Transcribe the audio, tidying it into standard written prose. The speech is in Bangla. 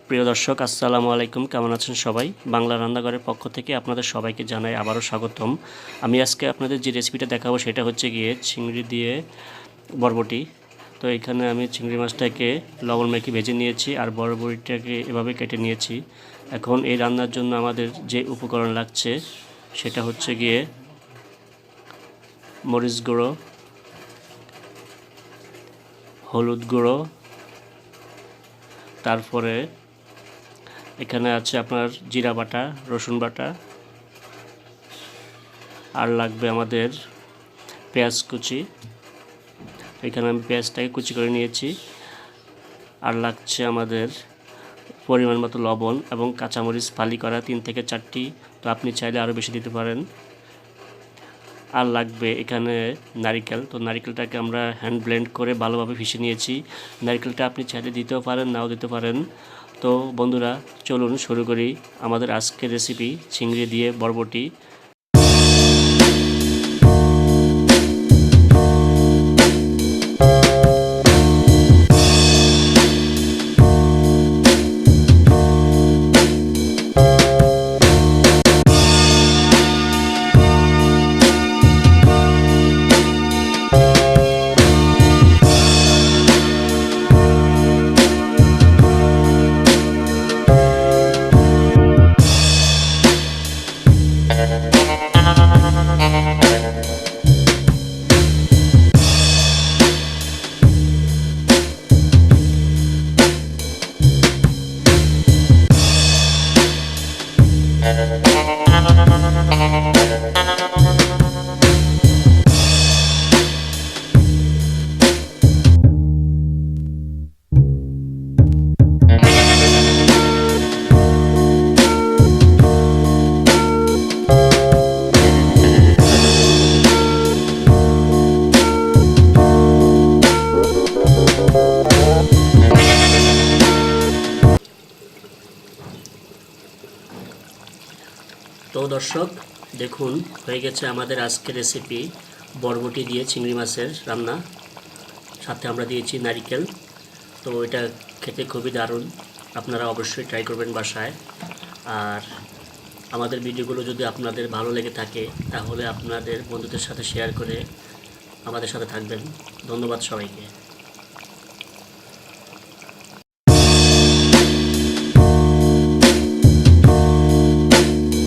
প্রিয় দর্শক আসসালামু আলাইকুম, কেমন আছেন সবাই? বাংলা রান্নাঘরের পক্ষ থেকে আপনাদের সবাইকে জানাই আবারও স্বাগতম। আমি আজকে আপনাদের যে রেসিপিটা দেখাবো সেটা হচ্ছে গিয়ে চিংড়ি দিয়ে বরবটি। তো এখানে আমি চিংড়ি মাছটাকে লবণ মেখে ভেজে নিয়েছি আর বরবটিটাকে এভাবে কেটে নিয়েছি। এখন এই রান্নার জন্য আমাদের যে উপকরণ লাগছে সেটা হচ্ছে গিয়ে মরিচ গুঁড়ো, হলুদ গুঁড়ো, তারপরে এখানে আছে আপনার জিরা বাটা, রসুন বাটা, আর লাগবে আমাদের পেঁয়াজ কুচি। এখানে আমি পেঁয়াজটাকে কুচি করে নিয়েছি। আর লাগছে আমাদের পরিমাণ মতো লবণ এবং কাঁচামরিচ ফালি করা 3 থেকে 4টি, তো আপনি চাইলে আরও বেশি দিতে পারেন। আর লাগবে এখানে নারিকেল, তো নারিকেলটাকে আমরা হ্যান্ড ব্লেন্ড করে ভালোভাবে পিষে নিয়েছি। নারিকেলটা আপনি চাইলে দিতেও পারেন, নাও দিতে পারেন। তো বন্ধুরা চলুন শুরু করি আমাদের আজকের রেসিপি চিংড়ি দিয়ে বরবটি। তো দর্শক দেখুন, হয়ে গেছে আমাদের আজকের রেসিপি বরবটি দিয়ে চিংড়ি মাছের রান্না। সাথে আমরা দিয়েছি নারিকেল। তো এটা খেতে খুবই দারুণ, আপনারা অবশ্যই ট্রাই করবেন বাসায়। আর আমাদের ভিডিওগুলো যদি আপনাদের ভালো লেগে থাকে তাহলে আপনাদের বন্ধুদের সাথে শেয়ার করে আমাদের সাথে থাকবেন। ধন্যবাদ সবাইকে।